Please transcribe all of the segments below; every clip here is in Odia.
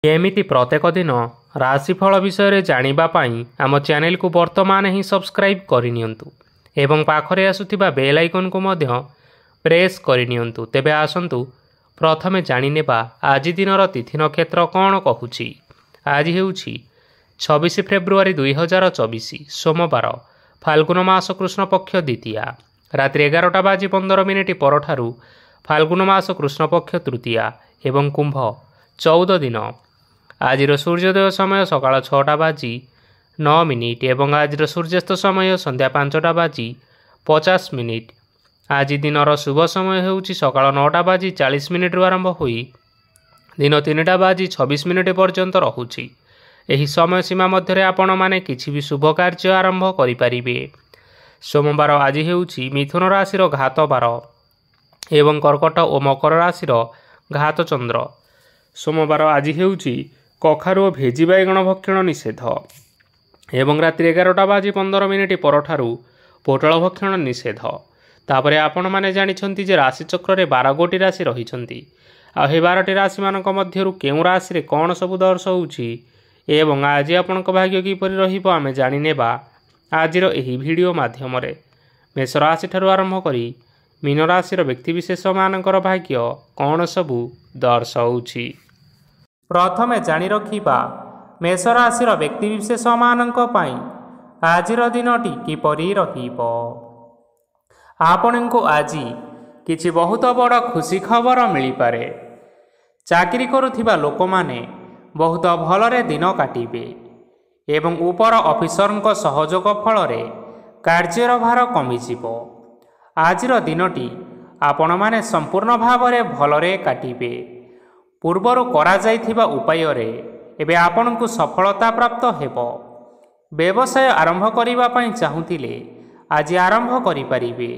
एमिति प्रत्येक दिन राशिफल विषय जानिबा पाई आम चैनल को वर्तमान ही सब्सक्राइब करनियंतु एवं पाखरे आसुथिबा बेल आइकन को मध्य प्रेस करनियंतु। तेबे आसंतु प्रथमे जानिनेबा आज दिनर तिथि नक्षत्र कौन कहूछि। आज हेउछि 26 फेब्रुआरी 2024 सोमवार फाल्गुन मास कृष्ण पक्ष द्वितीया रात्रि 11:15 परठारु फाल्गुन मास कृष्ण पक्ष तृतीया एवं कुंभ 14 दिन। आज सूर्योदय समय सकाळ 6:09 एवं आज सूर्यास्त समय संध्या 5:50। आज दिनर शुभ समय हेउछि सकाळ 9:40 आरंभ होई दिन 3:26 पर्यंत रहुछि। एही समय सीमा मध्य आपण माने किछि भी शुभ कार्य आरंभ करि परिबे। सोमवार आज हेउछि मिथुन राशिर घात बार एवं कर्कट और मकर राशिर घात चंद्र। सोमवार आज हेउछि कखारु और भेजी बैगण भक्षण निषेध एवं रात्रि 11:15 परठारु पोटल भक्षण निषेध। तापरे आपण माने जानिछंती जे राशि चक्र रे 12 गोटी राशि रहिछंती। आ हे 12टी राशि मानक मध्यरु केउ राशि रे कोन सब दर्शाउछि एवं आज आपनक भाग्य किपरि रहिबो आमे जानि नेबा आजिर एही वीडियो माध्यम रे। मेष राशि ठारु आरंभ करी मीन राशिर व्यक्तिविशेष मानकर भाग्य कोन सबु दर्शाउछि। प्रथमे जानि रखिबा मेष राशिर व्यक्तिविशेष मानक पई आजिर दिनटी किपरि रहिबो। आपनको आजी किछि बहुत बड़ खुशी खबर मिली पारे। चाकरी करुथिबा लोक माने बहुत भलरे दिन काटिबे एवं ऊपर ऑफिसरଙ୍କ सहयोग फलरे कार्यर भार कमिजिबो। आजिर दिनटी आपण माने संपूर्ण भावरे भलरे काटिबे। पूर्वरु करा जाइथिबा उपाय रे एबे आपनकु सफलता प्राप्त हेबो। व्यवसाय आरंभ करिबा पई चाहुतिले आज आरंभ करि परिबे।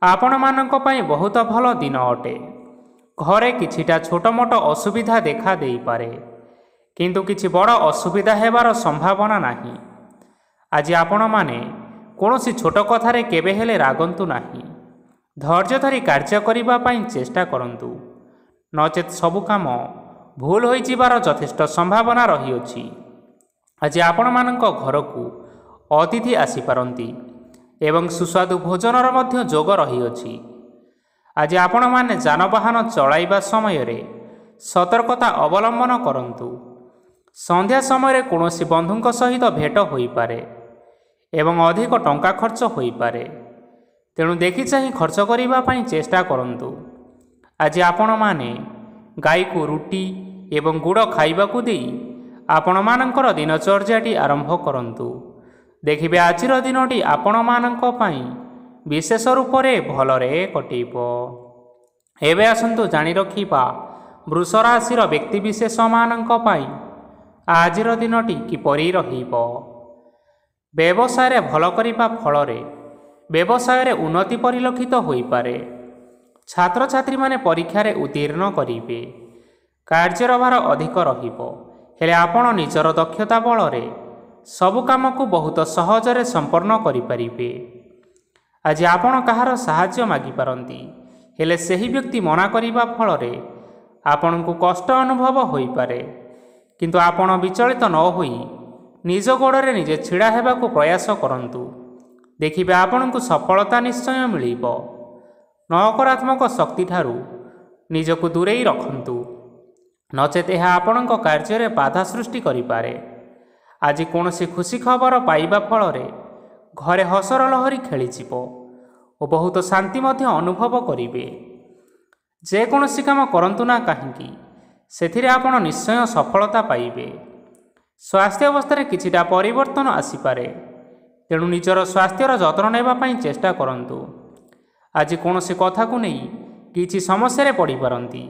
आपण मानक पई बहुत भल दिन अटे। घरे किछिटा छोट मोट असुविधा देखा देई पारे किंतु किछि बड़ असुविधा हेबार संभावना नाही। आज आपण माने कोनोसी छोट कथारे केबे हेले रागंतु नाही। धैर्य धरी कार्य करिबा पई चेष्टा करंतु नचेत सबु काम भूल होई जिबार यथेष्ट संभावना रहिअछि। आज आपण मानक घरकू अतिथि आसी पारंती एवं सुस्वादु भोजनर मध्य जोग रहिअछि। आज आपण माने जानवाहन चलाइबा समय रे सतर्कता अवलंबन करंतु। संध्या समय कोनोसी बंधुଙ୍କ सहित भेट होई पारे एवं अधिक टंका खर्च होई पारे। तेणु देखि चाहि खर्च करिबा पई चेष्टा करंतु। आज आपण माने गाई को रुटी एवं गुड़ खाइबाकू देई आपण मानकर दिनचर्याटी आरंभ करंतु। देखिबे आजिर दिनटी आपण मानक पई विशेष रूप रे भलरे कटिबो। एबे आसंतु जानि रखिबा वृष राशिर व्यक्तिविशेष मानक पई आजिर दिनटी किपरि रहिबो। व्यवसाय रे भल करिबा फलरे व्यवसाय रे उन्नति परिलक्षित होई पारे। छात्र छात्री माने परीक्षा रे उत्तीर्ण करिबे। कार्यर भार अधिक रहिबो हेले आपण निजर दक्षता बलरे सबु काम को बहुत सहजरे संपन्न करि परिबे। आज आपण कहार सहाय्य मागी पारंती हेले सही व्यक्ति मना करिबा फलरे आपनकु कष्ट अनुभव होई पारे। किंतु आपण विचलित न होई निज गोड़े निजे छिड़ा हेबाकू प्रयास करंतु। देखिबे आपनकु सफलता निश्चय मिलिबो। नकारात्मक शक्ति ठारू निजको दूरेई रखंतु नचेत यह आपणक कार्य रे बाधा सृष्टि करि पारे। आज कोनोसी खुशी खबर पाइबा फलरे घरे हसर लहरी खेलीजिबो और बहुत शांति मध्य अनुभव करिबे। जे कोनोसी काम करंतु ना काहींकी सेथिरे आपण निश्चय सफलता पाइबे। स्वास्थ्य अवस्था रे किछिटा परिवर्तन आसी पारे। तेणु निजर स्वास्थ्यर जत्न नेबा पई चेष्टा करंतु। आज कोनोसी कथा को नहीं किछि समस्या रे पड़ी पारंती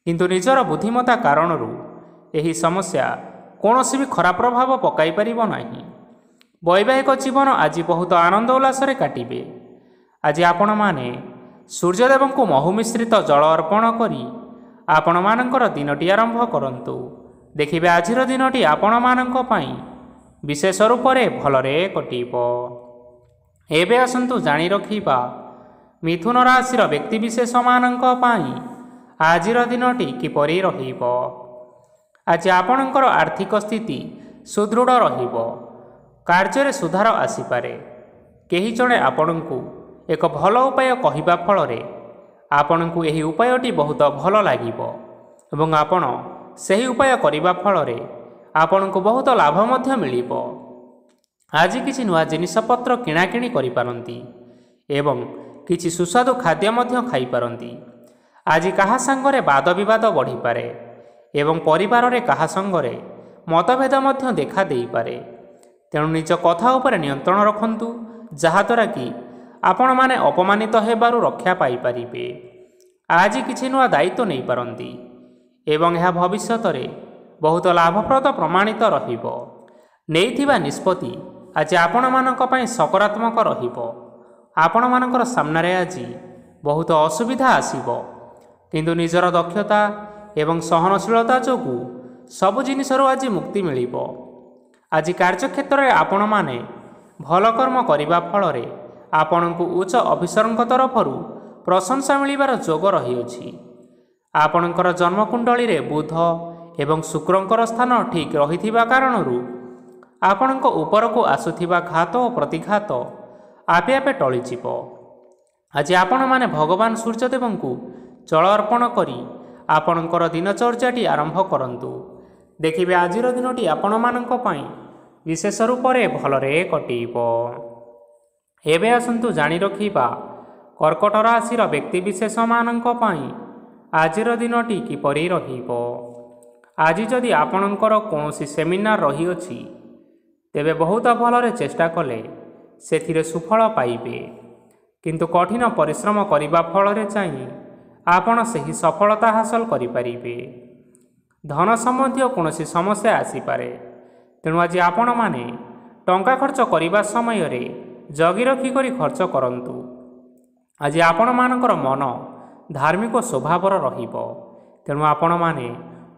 किंतु निजर बुद्धिमता कारणरू एही समस्या कोनोसी भी खराब प्रभाव पकाई परिबो नाही। वैवाहिक जीवन आज बहुत आनंद उल्लास रे काटिबे। आज आपण माने सूर्यदेव को महु मिश्रित जल अर्पण करी आपण मानकर दिनटी आरंभ करंतु। देखिबे आजिर दिनटी आपण मानक पई विशेष रूप रे भलरे कटिबो। एबे आसंतु जानि रखिबा मिथुन राशिर व्यक्तिविशेष मानक पई आजिर दिनटी किपरि रहिबो। ଆଜି ଆପଣଙ୍କର ଆର୍ଥିକ ସ୍ଥିତି ସୁଦୃଢ଼ ରହିବ। କାର୍ଯ୍ୟରେ ସୁଧାର ଆସିପାରେ। କେହି ଜଣେ ଆପଣଙ୍କୁ ଏକ ଭଲ ଉପାୟ କହିବା ଫଳରେ ଆପଣଙ୍କୁ ଏହି ଉପାୟଟି ବହୁତ ଭଲ ଲାଗିବ ଏବଂ ଆପଣ ସେହି ଉପାୟ କରିବା ଫଳରେ ଆପଣଙ୍କୁ ବହୁତ ଲାଭ ମଧ୍ୟ ମିଳିବ। ଆଜି କିଛି ନୂଆ ଜିନିଷପତ୍ର କିଣାକିଣି କରିପାରନ୍ତି ଏବଂ କିଛି ସୁସ୍ୱାଦୁ ଖାଦ୍ୟ ମଧ୍ୟ ଖାଇପାରନ୍ତି। ଆଜି କାହା ସାଙ୍ଗରେ ବାଦ ବିବାଦ ବଢ଼ିପାରେ ଏବଂ ପରିବାରରେ କାହା ସଙ୍ଗରେ ମତଭେଦ ମଧ୍ୟ ଦେଖା ଦେଇପାରେ। ତେଣୁ ନିଜ କଥା ଉପରେ ନିୟନ୍ତ୍ରଣ ରଖନ୍ତୁ, ଯାହାଦ୍ୱାରା କି ଆପଣମାନେ ଅପମାନିତ ହେବାରୁ ରକ୍ଷା ପାଇପାରିବେ। ଆଜି କିଛି ନୂଆ ଦାୟିତ୍ୱ ନେଇପାରନ୍ତି ଏବଂ ଏହା ଭବିଷ୍ୟତରେ ବହୁତ ଲାଭପ୍ରଦ ପ୍ରମାଣିତ ରହିବ। ନେଇଥିବା ନିଷ୍ପତ୍ତି ଆଜି ଆପଣମାନଙ୍କ ପାଇଁ ସକାରାତ୍ମକ ରହିବ। ଆପଣମାନଙ୍କର ସାମ୍ନାରେ ଆଜି ବହୁତ ଅସୁବିଧା ଆସିବ, କିନ୍ତୁ ନିଜର ଦକ୍ଷତା ଏବଂ ସହନଶୀଳତା ଯୋଗୁଁ ସବୁ ଜିନିଷରୁ ଆଜି ମୁକ୍ତି ମିଳିବ। ଆଜି କାର୍ଯ୍ୟକ୍ଷେତ୍ରରେ ଆପଣମାନେ ଭଲ କର୍ମ କରିବା ଫଳରେ ଆପଣଙ୍କୁ ଉଚ୍ଚ ଅଫିସରଙ୍କ ତରଫରୁ ପ୍ରଶଂସା ମିଳିବାର ଯୋଗ ରହିଅଛି। ଆପଣଙ୍କର ଜନ୍ମକୁଣ୍ଡଳୀରେ ବୁଧ ଏବଂ ଶୁକ୍ରଙ୍କର ସ୍ଥାନ ଠିକ୍ ରହିଥିବା କାରଣରୁ ଆପଣଙ୍କ ଉପରକୁ ଆସୁଥିବା ଘାତ ଓ ପ୍ରତିଘାତ ଆପେ ଆପେ ଟଳିଯିବ। ଆଜି ଆପଣମାନେ ଭଗବାନ ସୂର୍ଯ୍ୟଦେବଙ୍କୁ ଜଳ ଅର୍ପଣ କରି ଆପଣଙ୍କର ଦିନଚର୍ଯ୍ୟାଟି ଆରମ୍ଭ କରନ୍ତୁ। ଦେଖିବେ ଆଜିର ଦିନଟି ଆପଣମାନଙ୍କ ପାଇଁ ବିଶେଷ ରୂପରେ ଭଲରେ କଟିବ। ଏବେ ଆସନ୍ତୁ ଜାଣି ରଖିବା କର୍କଟ ରାଶିର ବ୍ୟକ୍ତିବିଶେଷମାନଙ୍କ ପାଇଁ ଆଜିର ଦିନଟି କିପରି ରହିବ। ଆଜି ଯଦି ଆପଣଙ୍କର କୌଣସି ସେମିନାର ରହିଅଛି, ତେବେ ବହୁତ ଭଲରେ ଚେଷ୍ଟା କଲେ ସେଥିରେ ସୁଫଳ ପାଇବେ, କିନ୍ତୁ କଠିନ ପରିଶ୍ରମ କରିବା ଫଳରେ ଚାହିଁ ଆପଣ ସେହି ସଫଳତା ହାସଲ କରିପାରିବେ। ଧନ ସମ୍ବନ୍ଧୀୟ କୌଣସି ସମସ୍ୟା ଆସିପାରେ, ତେଣୁ ଆଜି ଆପଣମାନେ ଟଙ୍କା ଖର୍ଚ୍ଚ କରିବା ସମୟରେ ଜଗି ରଖି କରି ଖର୍ଚ୍ଚ କରନ୍ତୁ। ଆଜି ଆପଣମାନଙ୍କର ମନ ଧାର୍ମିକ ସ୍ୱଭାବର ରହିବ, ତେଣୁ ଆପଣମାନେ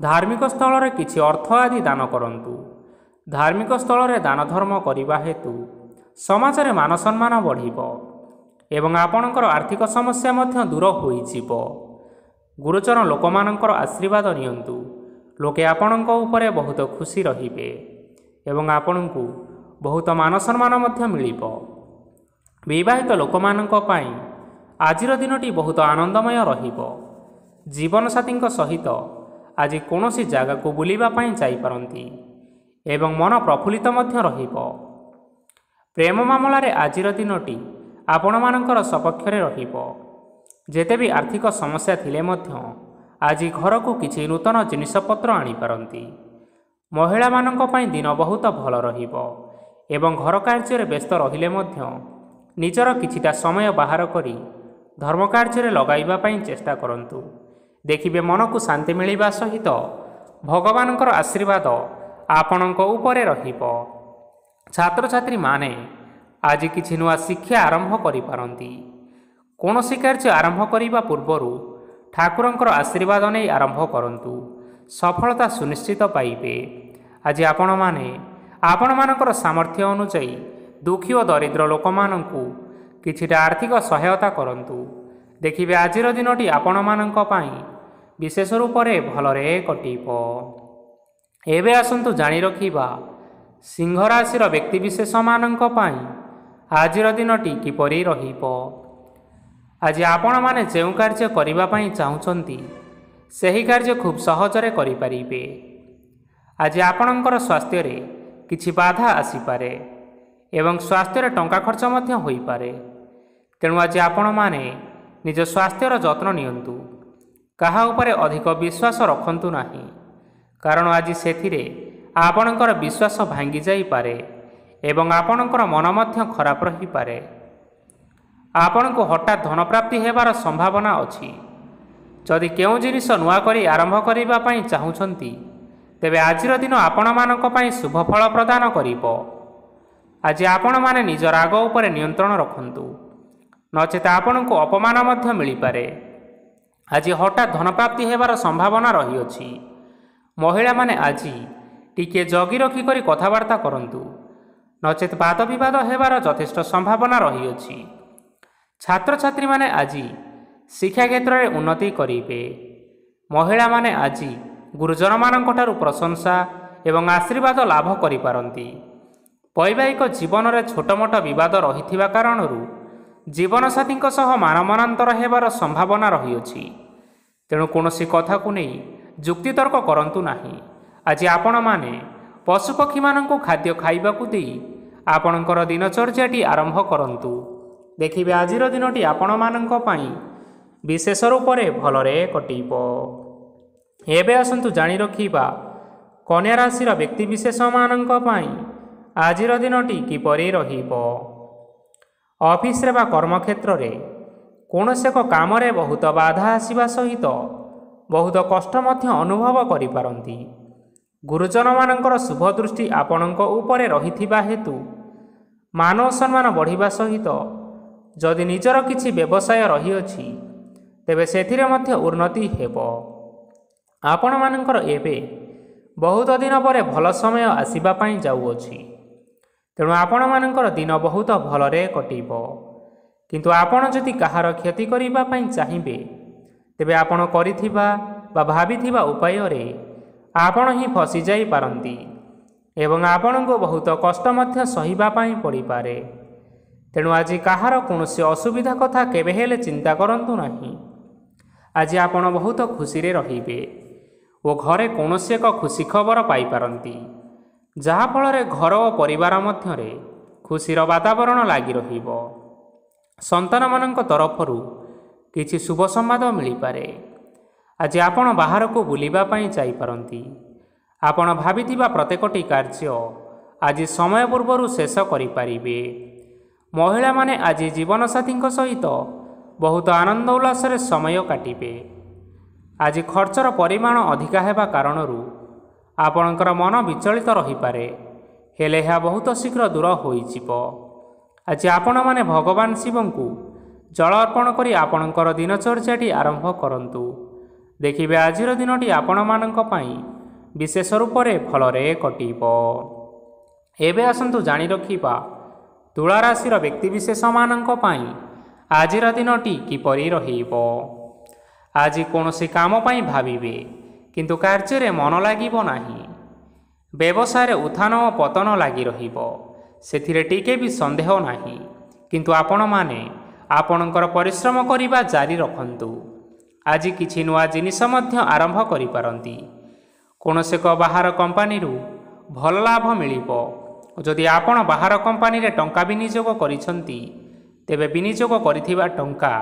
ଧାର୍ମିକ ସ୍ଥଳରେ କିଛି ଅର୍ଥ ଆଦି ଦାନ କରନ୍ତୁ। ଧାର୍ମିକ ସ୍ଥଳରେ ଦାନ ଧର୍ମ କରିବା ହେତୁ ସମାଜରେ ମାନ ସମ୍ମାନ ବଢ଼ିବ ଏବଂ ଆପଣଙ୍କର ଆର୍ଥିକ ସମସ୍ୟା ମଧ୍ୟ ଦୂର ହୋଇଯିବ। ଗୁରୁଜନ ଲୋକମାନଙ୍କର ଆଶୀର୍ବାଦ ନିଅନ୍ତୁ। ଲୋକେ ଆପଣଙ୍କ ଉପରେ ବହୁତ ଖୁସି ରହିବେ ଏବଂ ଆପଣଙ୍କୁ ବହୁତ ମାନ ସମ୍ମାନ ମଧ୍ୟ ମିଳିବ। ବିବାହିତ ଲୋକମାନଙ୍କ ପାଇଁ ଆଜିର ଦିନଟି ବହୁତ ଆନନ୍ଦମୟ ରହିବ। ଜୀବନସାଥୀଙ୍କ ସହିତ ଆଜି କୌଣସି ଜାଗାକୁ ବୁଲିବା ପାଇଁ ଯାଇପାରନ୍ତି ଏବଂ ମନ ପ୍ରଫୁଲ୍ଲିତ ମଧ୍ୟ ରହିବ। ପ୍ରେମ ମାମଲାରେ ଆଜିର ଦିନଟି ଆପଣମାନଙ୍କର ସପକ୍ଷରେ ରହିବ। ଯେତେ ବି ଆର୍ଥିକ ସମସ୍ୟା ଥିଲେ ମଧ୍ୟ ଆଜି ଘରକୁ କିଛି ନୂତନ ଜିନିଷପତ୍ର ଆଣିପାରନ୍ତି। ମହିଳାମାନଙ୍କ ପାଇଁ ଦିନ ବହୁତ ଭଲ ରହିବ ଏବଂ ଘର କାର୍ଯ୍ୟରେ ବ୍ୟସ୍ତ ରହିଲେ ମଧ୍ୟ ନିଜର କିଛିଟା ସମୟ ବାହାର କରି ଧର୍ମ କାର୍ଯ୍ୟରେ ଲଗାଇବା ପାଇଁ ଚେଷ୍ଟା କରନ୍ତୁ। ଦେଖିବେ ମନକୁ ଶାନ୍ତି ମିଳିବା ସହିତ ଭଗବାନଙ୍କର ଆଶୀର୍ବାଦ ଆପଣଙ୍କ ଉପରେ ରହିବ। ଛାତ୍ରଛାତ୍ରୀମାନେ ଆଜି କିଛି ନୂଆ ଶିକ୍ଷା ଆରମ୍ଭ କରିପାରନ୍ତି। କୌଣସି କାର୍ଯ୍ୟ ଆରମ୍ଭ କରିବା ପୂର୍ବରୁ ଠାକୁରଙ୍କର ଆଶୀର୍ବାଦ ନେଇ ଆରମ୍ଭ କରନ୍ତୁ, ସଫଳତା ସୁନିଶ୍ଚିତ ପାଇବେ। ଆଜି ଆପଣମାନେ ଆପଣମାନଙ୍କର ସାମର୍ଥ୍ୟ ଅନୁଯାୟୀ ଦୁଃଖୀ ଓ ଦରିଦ୍ର ଲୋକମାନଙ୍କୁ କିଛିଟା ଆର୍ଥିକ ସହାୟତା କରନ୍ତୁ। ଦେଖିବେ ଆଜିର ଦିନଟି ଆପଣମାନଙ୍କ ପାଇଁ ବିଶେଷ ରୂପରେ ଭଲରେ କଟିବ। ଏବେ ଆସନ୍ତୁ ଜାଣି ରଖିବା ସିଂହ ରାଶିର ବ୍ୟକ୍ତିବିଶେଷମାନଙ୍କ ପାଇଁ ଆଜିର ଦିନଟି କିପରି ରହିବ। ଆଜି ଆପଣମାନେ ଯେଉଁ କାର୍ଯ୍ୟ କରିବା ପାଇଁ ଚାହୁଁଛନ୍ତି, ସେହି କାର୍ଯ୍ୟ ଖୁବ୍ ସହଜରେ କରିପାରିବେ। ଆଜି ଆପଣଙ୍କର ସ୍ୱାସ୍ଥ୍ୟରେ କିଛି ବାଧା ଆସିପାରେ ଏବଂ ସ୍ୱାସ୍ଥ୍ୟରେ ଟଙ୍କା ଖର୍ଚ୍ଚ ମଧ୍ୟ ହୋଇପାରେ। ତେଣୁ ଆଜି ଆପଣମାନେ ନିଜ ସ୍ୱାସ୍ଥ୍ୟର ଯତ୍ନ ନିଅନ୍ତୁ। କାହା ଉପରେ ଅଧିକ ବିଶ୍ୱାସ ରଖନ୍ତୁ ନାହିଁ, କାରଣ ଆଜି ସେଥିରେ ଆପଣଙ୍କର ବିଶ୍ୱାସ ଭାଙ୍ଗି ଯାଇପାରେ ଏବଂ ଆପଣଙ୍କର ମନ ମଧ୍ୟ ଖରାପ ରହିପାରେ। ଆପଣଙ୍କୁ ହଠାତ୍ ଧନପ୍ରାପ୍ତି ହେବାର ସମ୍ଭାବନା ଅଛି। ଯଦି କେଉଁ ଜିନିଷ ନୂଆ କରି ଆରମ୍ଭ କରିବା ପାଇଁ ଚାହୁଁଛନ୍ତି, ତେବେ ଆଜିର ଦିନ ଆପଣମାନଙ୍କ ପାଇଁ ଶୁଭ ଫଳ ପ୍ରଦାନ କରିବ। ଆଜି ଆପଣମାନେ ନିଜ ରାଗ ଉପରେ ନିୟନ୍ତ୍ରଣ ରଖନ୍ତୁ, ନଚେତ୍ ଆପଣଙ୍କୁ ଅପମାନ ମଧ୍ୟ ମିଳିପାରେ। ଆଜି ହଠାତ୍ ଧନପ୍ରାପ୍ତି ହେବାର ସମ୍ଭାବନା ରହିଅଛି। ମହିଳାମାନେ ଆଜି ଟିକିଏ ଜଗି ରଖି କରି କଥାବାର୍ତ୍ତା କରନ୍ତୁ, ନଚେତ୍ ବାଦ ବିବାଦ ହେବାର ଯଥେଷ୍ଟ ସମ୍ଭାବନା ରହିଅଛି। ଛାତ୍ରଛାତ୍ରୀମାନେ ଆଜି ଶିକ୍ଷା କ୍ଷେତ୍ରରେ ଉନ୍ନତି କରିବେ। ମହିଳାମାନେ ଆଜି ଗୁରୁଜନମାନଙ୍କଠାରୁ ପ୍ରଶଂସା ଏବଂ ଆଶୀର୍ବାଦ ଲାଭ କରିପାରନ୍ତି। ବୈବାହିକ ଜୀବନରେ ଛୋଟମୋଟ ବିବାଦ ରହିଥିବା କାରଣରୁ ଜୀବନସାଥୀଙ୍କ ସହ ମାନମନାନ୍ତର ହେବାର ସମ୍ଭାବନା ରହିଅଛି। ତେଣୁ କୌଣସି କଥାକୁ ନେଇ ଯୁକ୍ତିତର୍କ କରନ୍ତୁ ନାହିଁ। ଆଜି ଆପଣମାନେ ପଶୁପକ୍ଷୀମାନଙ୍କୁ ଖାଦ୍ୟ ଖାଇବାକୁ ଦେଇ ଆପଣଙ୍କର ଦିନଚର୍ଯ୍ୟାଟି ଆରମ୍ଭ କରନ୍ତୁ। ଦେଖିବେ ଆଜିର ଦିନଟି ଆପଣମାନଙ୍କ ପାଇଁ ବିଶେଷ ରୂପରେ ଭଲରେ କଟିବ। ଏବେ ଆସନ୍ତୁ ଜାଣି ରଖିବା କନ୍ୟା ରାଶିର ବ୍ୟକ୍ତିବିଶେଷମାନଙ୍କ ପାଇଁ ଆଜିର ଦିନଟି କିପରି ରହିବ। ଅଫିସରେ ବା କର୍ମକ୍ଷେତ୍ରରେ କୌଣସି ଏକ କାମରେ ବହୁତ ବାଧା ଆସିବା ସହିତ ବହୁତ କଷ୍ଟ ମଧ୍ୟ ଅନୁଭବ କରିପାରନ୍ତି। ଗୁରୁଜନମାନଙ୍କର ଶୁଭ ଦୃଷ୍ଟି ଆପଣଙ୍କ ଉପରେ ରହିଥିବା ହେତୁ ମାନ ସମ୍ମାନ ବଢ଼ିବା ସହିତ ଯଦି ନିଜର କିଛି ବ୍ୟବସାୟ ରହିଅଛି ତେବେ ସେଥିରେ ମଧ୍ୟ ଉନ୍ନତି ହେବ। ଆପଣମାନଙ୍କର ଏବେ ବହୁତ ଦିନ ପରେ ଭଲ ସମୟ ଆସିବା ପାଇଁ ଯାଉଅଛି। ତେଣୁ ଆପଣମାନଙ୍କର ଦିନ ବହୁତ ଭଲରେ କଟିବ। କିନ୍ତୁ ଆପଣ ଯଦି କାହାର କ୍ଷତି କରିବା ପାଇଁ ଚାହିଁବେ ତେବେ ଆପଣ କରିଥିବା ବା ଭାବିଥିବା ଉପାୟରେ ଆପଣ ହିଁ ଫସିଯାଇପାରନ୍ତି ଏବଂ ଆପଣଙ୍କୁ ବହୁତ କଷ୍ଟ ମଧ୍ୟ ସହିବା ପାଇଁ ପଡ଼ିପାରେ। ତେଣୁ ଆଜି କାହାର କୌଣସି ଅସୁବିଧା କଥା କେବେ ହେଲେ ଚିନ୍ତା କରନ୍ତୁ ନାହିଁ। ଆଜି ଆପଣ ବହୁତ ଖୁସିରେ ରହିବେ ଓ ଘରେ କୌଣସି ଏକ ଖୁସି ଖବର ପାଇପାରନ୍ତି, ଯାହାଫଳରେ ଘର ଓ ପରିବାର ମଧ୍ୟରେ ଖୁସିର ବାତାବରଣ ଲାଗି ରହିବ। ସନ୍ତାନମାନଙ୍କ ତରଫରୁ କିଛି ଶୁଭ ସମ୍ବାଦ ମିଳିପାରେ। ଆଜି ଆପଣ ବାହାରକୁ ବୁଲିବା ପାଇଁ ଯାଇପାରନ୍ତି। ଆପଣ ଭାବିଥିବା ପ୍ରତ୍ୟେକଟି କାର୍ଯ୍ୟ ଆଜି ସମୟ ପୂର୍ବରୁ ଶେଷ କରିପାରିବେ। ମହିଳାମାନେ ଆଜି ଜୀବନସାଥୀଙ୍କ ସହିତ ବହୁତ ଆନନ୍ଦ ଉଲ୍ଲାସରେ ସମୟ କାଟିବେ। ଆଜି ଖର୍ଚ୍ଚର ପରିମାଣ ଅଧିକା ହେବା କାରଣରୁ ଆପଣଙ୍କର ମନ ବିଚଳିତ ରହିପାରେ, ହେଲେ ଏହା ବହୁତ ଶୀଘ୍ର ଦୂର ହୋଇଯିବ। ଆଜି ଆପଣମାନେ ଭଗବାନ ଶିବଙ୍କୁ ଜଳ ଅର୍ପଣ କରି ଆପଣଙ୍କର ଦିନଚର୍ଯ୍ୟାଟି ଆରମ୍ଭ କରନ୍ତୁ। ଦେଖିବେ ଆଜିର ଦିନଟି ଆପଣମାନଙ୍କ ପାଇଁ ବିଶେଷ ରୂପରେ ଭଲରେ କଟିବ। ଏବେ ଆସନ୍ତୁ ଜାଣି ରଖିବା ତୁଳା ରାଶିର ବ୍ୟକ୍ତିବିଶେଷମାନଙ୍କ ପାଇଁ ଆଜିର ଦିନଟି କିପରି ରହିବ। ଆଜି କୌଣସି କାମ ପାଇଁ ଭାବିବେ କିନ୍ତୁ କାର୍ଯ୍ୟରେ ମନ ଲାଗିବ ନାହିଁ। ବ୍ୟବସାୟରେ ଉତ୍ଥାନ ଓ ପତନ ଲାଗି ରହିବ, ସେଥିରେ ଟିକେ ବି ସନ୍ଦେହ ନାହିଁ। କିନ୍ତୁ ଆପଣମାନେ ଆପଣଙ୍କର ପରିଶ୍ରମ କରିବା ଜାରି ରଖନ୍ତୁ। ଆଜି କିଛି ନୂଆ ଜିନିଷ ମଧ୍ୟ ଆରମ୍ଭ କରିପାରନ୍ତି। କୌଣସି ଏକ ବାହାର କମ୍ପାନୀରୁ ଭଲ ଲାଭ ମିଳିବ। ଯଦି ଆପଣ ବାହାର କମ୍ପାନୀରେ ଟଙ୍କା ବିନିଯୋଗ କରିଛନ୍ତି ତେବେ ବିନିଯୋଗ କରିଥିବା ଟଙ୍କା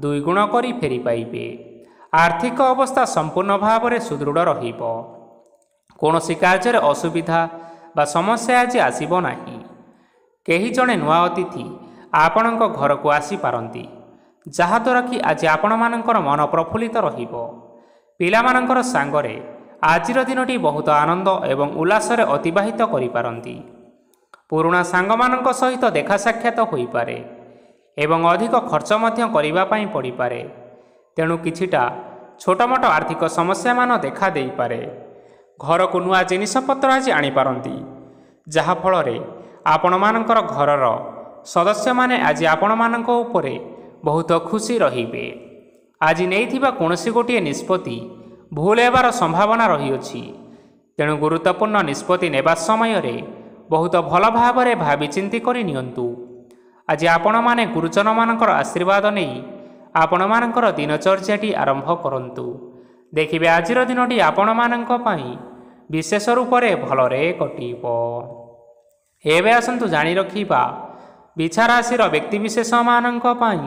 ଦୁଇଗୁଣ କରି ଫେରି ପାଇବେ। ଆର୍ଥିକ ଅବସ୍ଥା ସମ୍ପୂର୍ଣ୍ଣ ଭାବରେ ସୁଦୃଢ଼ ରହିବ। କୌଣସି କାର୍ଯ୍ୟରେ ଅସୁବିଧା ବା ସମସ୍ୟା ଆଜି ଆସିବ ନାହିଁ। କେହି ଜଣେ ନୂଆ ଅତିଥି ଆପଣଙ୍କ ଘରକୁ ଆସିପାରନ୍ତି, ଯାହାଦ୍ୱାରା କି ଆଜି ଆପଣମାନଙ୍କର ମନ ପ୍ରଫୁଲ୍ଲିତ ରହିବ। ପିଲାମାନଙ୍କର ସାଙ୍ଗରେ ଆଜିର ଦିନଟି ବହୁତ ଆନନ୍ଦ ଏବଂ ଉଲ୍ଲାସରେ ଅତିବାହିତ କରିପାରନ୍ତି। ପୁରୁଣା ସାଙ୍ଗମାନଙ୍କ ସହିତ ଦେଖା ସାକ୍ଷାତ ହୋଇପାରେ ଏବଂ ଅଧିକ ଖର୍ଚ୍ଚ ମଧ୍ୟ କରିବା ପାଇଁ ପଡ଼ିପାରେ। ତେଣୁ କିଛିଟା ଛୋଟମୋଟ ଆର୍ଥିକ ସମସ୍ୟାମାନ ଦେଖା ଦେଇପାରେ। ଘରକୁ ନୂଆ ଜିନିଷପତ୍ର ଆଜି ଆଣିପାରନ୍ତି, ଯାହାଫଳରେ ଆପଣମାନଙ୍କର ଘରର ସଦସ୍ୟମାନେ ଆଜି ଆପଣମାନଙ୍କ ଉପରେ ବହୁତ ଖୁସି ରହିବେ। ଆଜି ନେଇଥିବା କୌଣସି ଗୋଟିଏ ନିଷ୍ପତ୍ତି ଭୁଲ ହେବାର ସମ୍ଭାବନା ରହିଅଛି। ତେଣୁ ଗୁରୁତ୍ୱପୂର୍ଣ୍ଣ ନିଷ୍ପତ୍ତି ନେବା ସମୟରେ ବହୁତ ଭଲ ଭାବରେ ଭାବିଚିନ୍ତି କରି ନିଅନ୍ତୁ। ଆଜି ଆପଣମାନେ ଗୁରୁଜନମାନଙ୍କର ଆଶୀର୍ବାଦ ନେଇ ଆପଣମାନଙ୍କର ଦିନଚର୍ଯ୍ୟାଟି ଆରମ୍ଭ କରନ୍ତୁ। ଦେଖିବେ ଆଜିର ଦିନଟି ଆପଣମାନଙ୍କ ପାଇଁ ବିଶେଷ ରୂପରେ ଭଲରେ କଟିବ। ଏବେ ଆସନ୍ତୁ ଜାଣି ରଖିବା ବିଛା ରାଶିର ବ୍ୟକ୍ତିବିଶେଷମାନଙ୍କ ପାଇଁ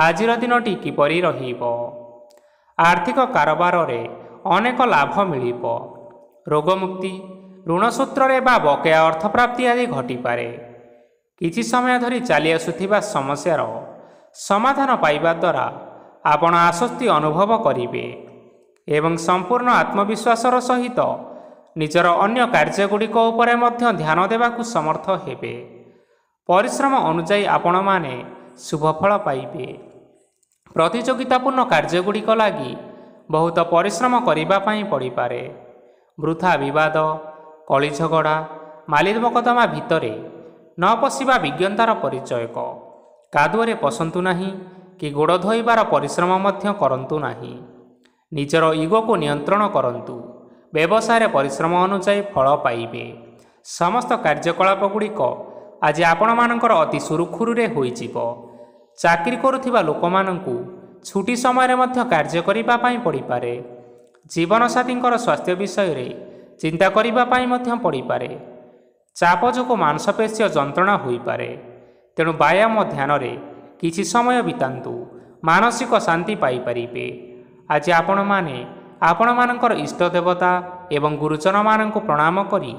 ଆଜିର ଦିନଟି କିପରି ରହିବ। ଆର୍ଥିକ କାରବାରରେ ଅନେକ ଲାଭ ମିଳିବ। ରୋଗମୁକ୍ତି, ଋଣ ସୂତ୍ରରେ ବା ବକେୟା ଅର୍ଥପ୍ରାପ୍ତି ଆଦି ଘଟିପାରେ। କିଛି ସମୟ ଧରି ଚାଲି ଆସୁଥିବା ସମସ୍ୟାର ସମାଧାନ ପାଇବା ଦ୍ୱାରା ଆପଣ ଆଶ୍ୱସ୍ତି ଅନୁଭବ କରିବେ ଏବଂ ସମ୍ପୂର୍ଣ୍ଣ ଆତ୍ମବିଶ୍ୱାସର ସହିତ ନିଜର ଅନ୍ୟ କାର୍ଯ୍ୟଗୁଡ଼ିକ ଉପରେ ମଧ୍ୟ ଧ୍ୟାନ ଦେବାକୁ ସମର୍ଥ ହେବେ। ପରିଶ୍ରମ ଅନୁଯାୟୀ ଆପଣମାନେ ଶୁଭଫଳ ପାଇବେ। ପ୍ରତିଯୋଗିତାପୂର୍ଣ୍ଣ କାର୍ଯ୍ୟଗୁଡ଼ିକ ଲାଗି ବହୁତ ପରିଶ୍ରମ କରିବା ପାଇଁ ପଡ଼ିପାରେ। ବୃଥା ବିବାଦ, କଳି ଝଗଡ଼ା, ମାଲି ମକଦ୍ଦମା ଭିତରେ ନ ପଶିବା ବିଜ୍ଞତାର ପରିଚୟକ। କାଦୁଅରେ ପଶନ୍ତୁ ନାହିଁ କି ଗୋଡ଼ ଧୋଇବାର ପରିଶ୍ରମ ମଧ୍ୟ କରନ୍ତୁ ନାହିଁ। ନିଜର ଇଗୋକୁ ନିୟନ୍ତ୍ରଣ କରନ୍ତୁ। ବ୍ୟବସାୟରେ ପରିଶ୍ରମ ଅନୁଯାୟୀ ଫଳ ପାଇବେ। ସମସ୍ତ କାର୍ଯ୍ୟକଳାପଗୁଡ଼ିକ ଆଜି ଆପଣମାନଙ୍କର ଅତି ସୁରୁଖୁରୁରେ ହୋଇଯିବ। ଚାକିରି କରୁଥିବା ଲୋକମାନଙ୍କୁ ଛୁଟି ସମୟରେ ମଧ୍ୟ କାର୍ଯ୍ୟ କରିବା ପାଇଁ ପଡ଼ିପାରେ। ଜୀବନସାଥୀଙ୍କର ସ୍ୱାସ୍ଥ୍ୟ ବିଷୟରେ ଚିନ୍ତା କରିବା ପାଇଁ ମଧ୍ୟ ପଡ଼ିପାରେ। ଚାପ ଯୋଗୁଁ ମାଂସପେଶୀୟ ଯନ୍ତ୍ରଣା ହୋଇପାରେ। ତେଣୁ ବ୍ୟାୟାମ ଧ୍ୟାନରେ କିଛି ସମୟ ବିତାନ୍ତୁ। ମାନସିକ ଶାନ୍ତି ପାଇପାରିବେ। ଆଜି ଆପଣମାନେ ଆପଣମାନଙ୍କର ଇଷ୍ଟ ଦେବତା ଏବଂ ଗୁରୁଜନମାନଙ୍କୁ ପ୍ରଣାମ କରି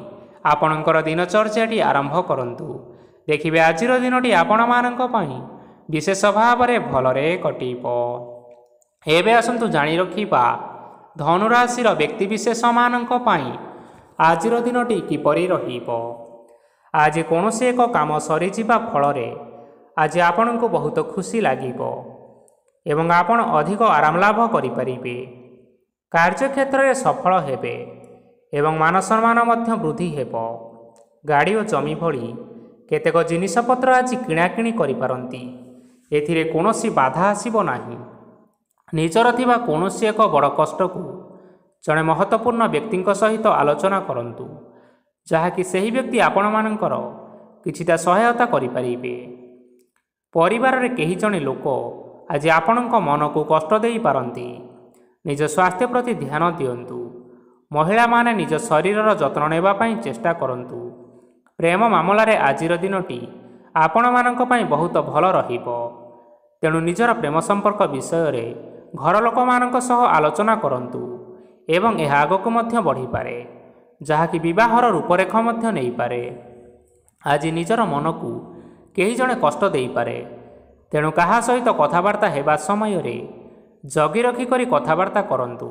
ଆପଣଙ୍କର ଦିନଚର୍ଯ୍ୟାଟି ଆରମ୍ଭ କରନ୍ତୁ। ଦେଖିବେ ଆଜିର ଦିନଟି ଆପଣମାନଙ୍କ ପାଇଁ ବିଶେଷ ଭାବରେ ଭଲରେ କଟିବ। ଏବେ ଆସନ୍ତୁ ଜାଣି ରଖିବା ଧନୁରାଶିର ବ୍ୟକ୍ତିବିଶେଷମାନଙ୍କ ପାଇଁ ଆଜିର ଦିନଟି କିପରି ରହିବ। ଆଜି କୌଣସି ଏକ କାମ ସରିଯିବା ଫଳରେ ଆଜି ଆପଣଙ୍କୁ ବହୁତ ଖୁସି ଲାଗିବ ଏବଂ ଆପଣ ଅଧିକ ଆରାମ ଲାଭ କରିପାରିବେ। କାର୍ଯ୍ୟକ୍ଷେତ୍ରରେ ସଫଳ ହେବେ ଏବଂ ମାନସମ୍ମାନ ମଧ୍ୟ ବୃଦ୍ଧି ହେବ। ଗାଡ଼ି ଓ ଜମି ଭଳି କେତେକ ଜିନିଷପତ୍ର ଆଜି କିଣାକିଣି କରିପାରନ୍ତି। ଏଥିରେ କୌଣସି ବାଧା ଆସିବ ନାହିଁ। ନିଜର ଥିବା କୌଣସି ଏକ ବଡ଼ କଷ୍ଟକୁ ଜଣେ ମହତ୍ତ୍ୱପୂର୍ଣ୍ଣ ବ୍ୟକ୍ତିଙ୍କ ସହିତ ଆଲୋଚନା କରନ୍ତୁ, ଯାହାକି ସେହି ବ୍ୟକ୍ତି ଆପଣମାନଙ୍କର କିଛିଟା ସହାୟତା କରିପାରିବେ। ପରିବାରରେ କେହି ଜଣେ ଲୋକ ଆଜି ଆପଣଙ୍କ ମନକୁ କଷ୍ଟ ଦେଇପାରନ୍ତି। ନିଜ ସ୍ୱାସ୍ଥ୍ୟ ପ୍ରତି ଧ୍ୟାନ ଦିଅନ୍ତୁ। ମହିଳାମାନେ ନିଜ ଶରୀରର ଯତ୍ନ ନେବା ପାଇଁ ଚେଷ୍ଟା କରନ୍ତୁ। ପ୍ରେମ ମାମଲାରେ ଆଜିର ଦିନଟି ଆପଣମାନଙ୍କ ପାଇଁ ବହୁତ ଭଲ ରହିବ। ତେଣୁ ନିଜର ପ୍ରେମ ସମ୍ପର୍କ ବିଷୟରେ ଘର ଲୋକମାନଙ୍କ ସହ ଆଲୋଚନା କରନ୍ତୁ ଏବଂ ଏହା ଆଗକୁ ମଧ୍ୟ ବଢ଼ିପାରେ, ଯାହାକି ବିବାହର ରୂପରେଖ ମଧ୍ୟ ନେଇପାରେ। ଆଜି ନିଜର ମନକୁ କେହି ଜଣେ କଷ୍ଟ ଦେଇପାରେ। ତେଣୁ କାହା ସହିତ କଥାବାର୍ତ୍ତା ହେବା ସମୟରେ ଜଗି ରଖି କରି କଥାବାର୍ତ୍ତା କରନ୍ତୁ।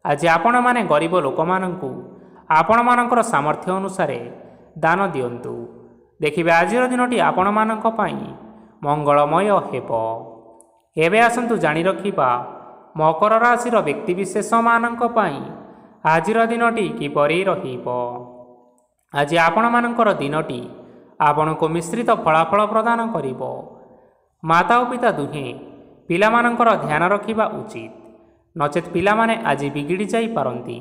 ଆଜି ଆପଣମାନେ ଗରିବ ଲୋକମାନଙ୍କୁ ଆପଣମାନଙ୍କର ସାମର୍ଥ୍ୟ ଅନୁସାରେ ଦାନ ଦିଅନ୍ତୁ। ଦେଖିବେ ଆଜିର ଦିନଟି ଆପଣମାନଙ୍କ ପାଇଁ ମଙ୍ଗଳମୟ ହେବ। ଏବେ ଆସନ୍ତୁ ଜାଣି ରଖିବା ମକର ରାଶିର ବ୍ୟକ୍ତିବିଶେଷମାନଙ୍କ ପାଇଁ ଆଜିର ଦିନଟି କିପରି ରହିବ। ଆଜି ଆପଣମାନଙ୍କର ଦିନଟି ଆପଣଙ୍କୁ ମିଶ୍ରିତ ଫଳାଫଳ ପ୍ରଦାନ କରିବ। ମାତା ଓ ପିତା ଦୁହେଁ ପିଲାମାନଙ୍କର ଧ୍ୟାନ ରଖିବା ଉଚିତ, ନଚେତ୍ ପିଲାମାନେ ଆଜି ବିଗିଡ଼ି ଯାଇପାରନ୍ତି।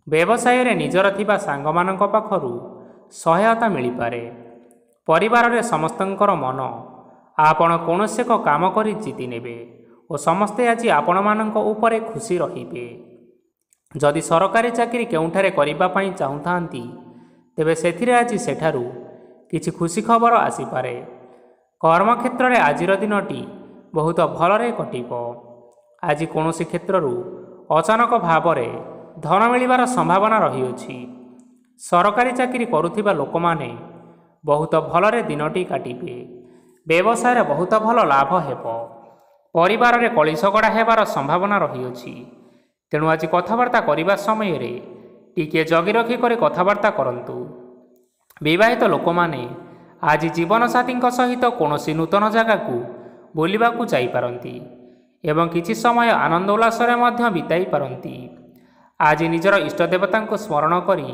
ବ୍ୟବସାୟରେ ନିଜର ଥିବା ସାଙ୍ଗମାନଙ୍କ ପାଖରୁ ସହାୟତା ମିଳିପାରେ। ପରିବାରରେ ସମସ୍ତଙ୍କର ମନ ଆପଣ କୌଣସି ଏକ କାମ କରି ଜିତି ନେବେ ଓ ସମସ୍ତେ ଆଜି ଆପଣମାନଙ୍କ ଉପରେ ଖୁସି ରହିବେ। ଯଦି ସରକାରୀ ଚାକିରି କେଉଁଠାରେ କରିବା ପାଇଁ ଚାହୁଁଥାନ୍ତି, ତେବେ ସେଥିରେ ଆଜି ସେଠାରୁ କିଛି ଖୁସି ଖବର ଆସିପାରେ। କର୍ମକ୍ଷେତ୍ରରେ ଆଜିର ଦିନଟି ବହୁତ ଭଲରେ କଟିବ। ଆଜି କୌଣସି କ୍ଷେତ୍ରରୁ ଅଚାନକ ଭାବରେ ଧନ ମିଳିବାର ସମ୍ଭାବନା ରହିଅଛି। ସରକାରୀ ଚାକିରି କରୁଥିବା ଲୋକମାନେ ବହୁତ ଭଲରେ ଦିନଟି କାଟିବେ। ବ୍ୟବସାୟରେ ବହୁତ ଭଲ ଲାଭ ହେବ। ପରିବାରରେ କଳି ଝଗଡ଼ା ହେବାର ସମ୍ଭାବନା ରହିଅଛି। ତେଣୁ ଆଜି କଥାବାର୍ତ୍ତା କରିବା ସମୟରେ ଟିକିଏ ଜଗି ରଖି କରି କଥାବାର୍ତ୍ତା କରନ୍ତୁ। ବିବାହିତ ଲୋକମାନେ ଆଜି ଜୀବନସାଥୀଙ୍କ ସହିତ କୌଣସି ନୂତନ ଜାଗାକୁ ବୁଲିବାକୁ ଯାଇପାରନ୍ତି ଏବଂ କିଛି ସମୟ ଆନନ୍ଦ ଉଲ୍ଲାସରେ ମଧ୍ୟ ବିତାଇ ପାରନ୍ତି। ଆଜି ନିଜର ଇଷ୍ଟ ଦେବତାଙ୍କୁ ସ୍ମରଣ କରି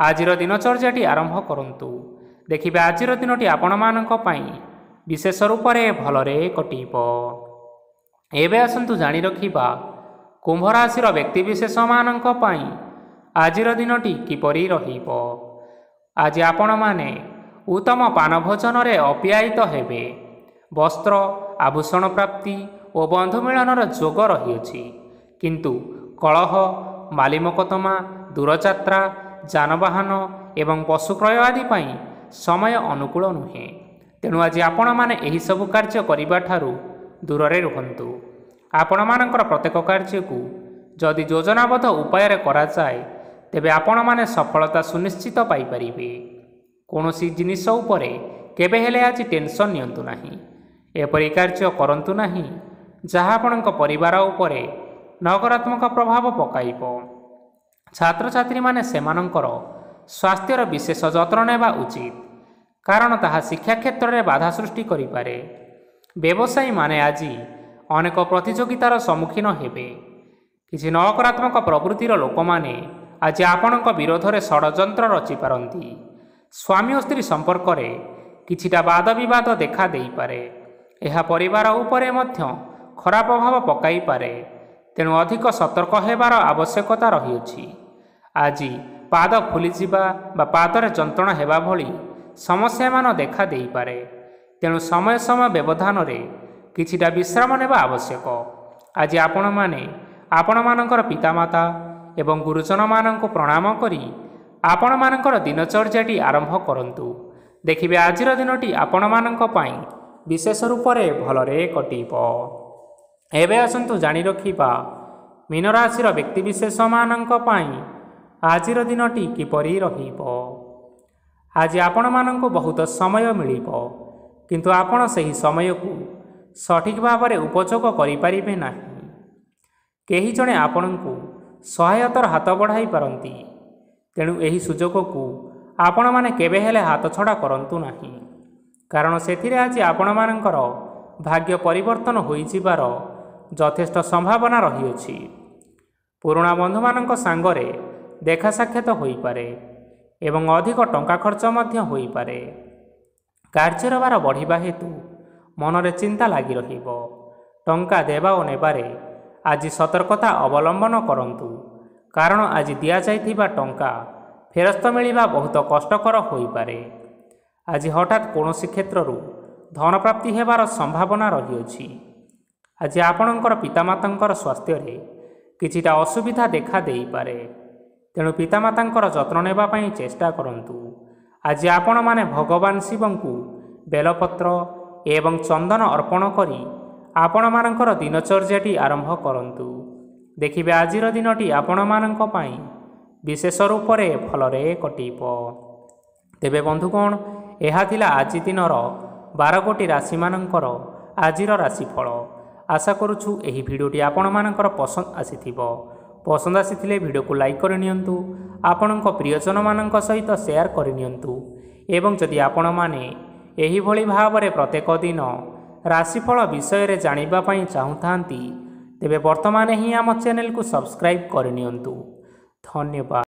ଆଜିର ଦିନଚର୍ଯ୍ୟାଟି ଆରମ୍ଭ କରନ୍ତୁ। ଦେଖିବେ ଆଜିର ଦିନଟି ଆପଣମାନଙ୍କ ପାଇଁ ବିଶେଷ ରୂପରେ ଭଲରେ କଟିବ। ଏବେ ଆସନ୍ତୁ ଜାଣି ରଖିବା କୁମ୍ଭ ରାଶିର ବ୍ୟକ୍ତିବିଶେଷମାନଙ୍କ ପାଇଁ ଆଜିର ଦିନଟି କିପରି ରହିବ। ଆଜି ଆପଣମାନେ ଉତ୍ତମ ପାନ ଭୋଜନରେ ଅପ୍ୟାୟିତ ହେବେ। ବସ୍ତ୍ର ଆଭୂଷଣ ପ୍ରାପ୍ତି ଓ ବନ୍ଧୁ ମିଳନର ଯୋଗ ରହିଅଛି। କିନ୍ତୁ କଳହ, ମାଲିମକଦ୍ଦମା, ଦୂରଯାତ୍ରା, ଯାନବାହନ ଏବଂ ପଶୁ କ୍ରୟ ଆଦି ପାଇଁ ସମୟ ଅନୁକୂଳ ନୁହେଁ। ତେଣୁ ଆଜି ଆପଣମାନେ ଏହିସବୁ କାର୍ଯ୍ୟ କରିବା ଠାରୁ ଦୂରରେ ରୁହନ୍ତୁ। ଆପଣମାନଙ୍କର ପ୍ରତ୍ୟେକ କାର୍ଯ୍ୟକୁ ଯଦି ଯୋଜନାବଦ୍ଧ ଉପାୟରେ କରାଯାଏ, ତେବେ ଆପଣମାନେ ସଫଳତା ସୁନିଶ୍ଚିତ ପାଇପାରିବେ। କୌଣସି ଜିନିଷ ଉପରେ କେବେ ହେଲେ ଆଜି ଟେନସନ୍ ନିଅନ୍ତୁ ନାହିଁ। ଏପରି କାର୍ଯ୍ୟ କରନ୍ତୁ ନାହିଁ ଯାହା ଆପଣଙ୍କ ପରିବାର ଉପରେ ନକାରାତ୍ମକ ପ୍ରଭାବ ପକାଇବ। ଛାତ୍ରଛାତ୍ରୀମାନେ ସେମାନଙ୍କର ସ୍ୱାସ୍ଥ୍ୟର ବିଶେଷ ଯତ୍ନ ନେବା ଉଚିତ, କାରଣ ତାହା ଶିକ୍ଷା କ୍ଷେତ୍ରରେ ବାଧା ସୃଷ୍ଟି କରିପାରେ। ବ୍ୟବସାୟୀମାନେ ଆଜି ଅନେକ ପ୍ରତିଯୋଗିତାର ସମ୍ମୁଖୀନ ହେବେ। କିଛି ନକାରାତ୍ମକ ପ୍ରବୃତ୍ତିର ଲୋକମାନେ ଆଜି ଆପଣଙ୍କ ବିରୋଧରେ ଷଡ଼ଯନ୍ତ୍ର ରଚିପାରନ୍ତି। ସ୍ୱାମୀ ଓ ସ୍ତ୍ରୀ ସମ୍ପର୍କରେ କିଛିଟା ବାଦ ବିବାଦ ଦେଖା ଦେଇପାରେ। ଏହା ପରିବାର ଉପରେ ମଧ୍ୟ ଖରାପ ପ୍ରଭାବ ପକାଇପାରେ। ତେଣୁ ଅଧିକ ସତର୍କ ହେବାର ଆବଶ୍ୟକତା ରହିଅଛି। ଆଜି ପାଦ ଫୁଲିଯିବା ବା ପାଦରେ ଯନ୍ତ୍ରଣା ହେବା ଭଳି ସମସ୍ୟାମାନ ଦେଖା ଦେଇପାରେ। ତେଣୁ ସମୟ ସମୟ ବ୍ୟବଧାନରେ କିଛିଟା ବିଶ୍ରାମ ନେବା ଆବଶ୍ୟକ। ଆଜି ଆପଣମାନେ ଆପଣମାନଙ୍କର ପିତାମାତା ଏବଂ ଗୁରୁଜନମାନଙ୍କୁ ପ୍ରଣାମ କରି ଆପଣମାନଙ୍କର ଦିନଚର୍ଯ୍ୟାଟି ଆରମ୍ଭ କରନ୍ତୁ। ଦେଖିବେ ଆଜିର ଦିନଟି ଆପଣମାନଙ୍କ ପାଇଁ ବିଶେଷ ରୂପରେ ଭଲରେ କଟିବ। ଏବେ ଆସନ୍ତୁ ଜାଣି ରଖିବା ମୀନ ରାଶିର ବ୍ୟକ୍ତିବିଶେଷମାନଙ୍କ ପାଇଁ ଆଜିର ଦିନଟି କିପରି ରହିବ। ଆଜି ଆପଣମାନଙ୍କୁ ବହୁତ ସମୟ ମିଳିବ, କିନ୍ତୁ ଆପଣ ସେହି ସମୟକୁ ସଠିକ୍ ଭାବରେ ଉପଯୋଗ କରିପାରିବେ ନାହିଁ। କେହି ଜଣେ ଆପଣଙ୍କୁ ସହାୟତାର ହାତ ବଢ଼ାଇ ପାରନ୍ତି। ତେଣୁ ଏହି ସୁଯୋଗକୁ ଆପଣମାନେ କେବେ ହେଲେ ହାତଛଡ଼ା କରନ୍ତୁ ନାହିଁ, କାରଣ ସେଥିରେ ଆଜି ଆପଣମାନଙ୍କର ଭାଗ୍ୟ ପରିବର୍ତ୍ତନ ହୋଇଯିବାର ଯଥେଷ୍ଟ ସମ୍ଭାବନା ରହିଅଛି। ପୁରୁଣା ବନ୍ଧୁମାନଙ୍କ ସାଙ୍ଗରେ ଦେଖା ସାକ୍ଷାତ ହୋଇପାରେ ଏବଂ ଅଧିକ ଟଙ୍କା ଖର୍ଚ୍ଚ ମଧ୍ୟ ହୋଇପାରେ। କାର୍ଯ୍ୟର ଭାର ବଢ଼ିବା ହେତୁ ମନରେ ଚିନ୍ତା ଲାଗି ରହିବ। ଟଙ୍କା ଦେବା ଓ ନେବାରେ ଆଜି ସତର୍କତା ଅବଲମ୍ବନ କରନ୍ତୁ, କାରଣ ଆଜି ଦିଆଯାଇଥିବା ଟଙ୍କା ଫେରସ୍ତ ମିଳିବା ବହୁତ କଷ୍ଟକର ହୋଇପାରେ। ଆଜି ହଠାତ୍ କୌଣସି କ୍ଷେତ୍ରରୁ ଧନପ୍ରାପ୍ତି ହେବାର ସମ୍ଭାବନା ରହିଅଛି। ଆଜି ଆପଣଙ୍କର ପିତାମାତାଙ୍କର ସ୍ୱାସ୍ଥ୍ୟରେ କିଛିଟା ଅସୁବିଧା ଦେଖା ଦେଇପାରେ। ତେଣୁ ପିତାମାତାଙ୍କର ଯତ୍ନ ନେବା ପାଇଁ ଚେଷ୍ଟା କରନ୍ତୁ। ଆଜି ଆପଣମାନେ ଭଗବାନ ଶିବଙ୍କୁ ବେଲପତ୍ର ଏବଂ ଚନ୍ଦନ ଅର୍ପଣ କରି ଆପଣମାନଙ୍କର ଦିନଚର୍ଯ୍ୟାଟି ଆରମ୍ଭ କରନ୍ତୁ। ଦେଖିବେ ଆଜିର ଦିନଟି ଆପଣମାନଙ୍କ ପାଇଁ ବିଶେଷ ରୂପରେ ଭଲରେ କଟିବ। ତେବେ ବନ୍ଧୁଗଣ, ଏହା ଥିଲା ଆଜି ଦିନର 12 ଗୋଟି ରାଶିମାନଙ୍କର ଆଜିର ରାଶିଫଳ। ଆଶା କରୁଛୁ ଏହି ଭିଡ଼ିଓଟି ଆପଣମାନଙ୍କର ପସନ୍ଦ ଆସିଥିବ। ପସନ୍ଦ ଆସିଥିଲେ ଭିଡ଼ିଓକୁ ଲାଇକ୍ କରିନିଅନ୍ତୁ, ଆପଣଙ୍କ ପ୍ରିୟଜନମାନଙ୍କ ସହିତ ସେୟାର କରିନିଅନ୍ତୁ ଏବଂ ଯଦି ଆପଣମାନେ ଏହିଭଳି ଭାବରେ ପ୍ରତ୍ୟେକ ଦିନ ରାଶିଫଳ ବିଷୟରେ ଜାଣିବା ପାଇଁ ଚାହୁଁଥାନ୍ତି, ତେବେ ବର୍ତ୍ତମାନ ହିଁ ଆମ ଚ୍ୟାନେଲକୁ ସବସ୍କ୍ରାଇବ୍ କରିନିଅନ୍ତୁ। ଧନ୍ୟବାଦ।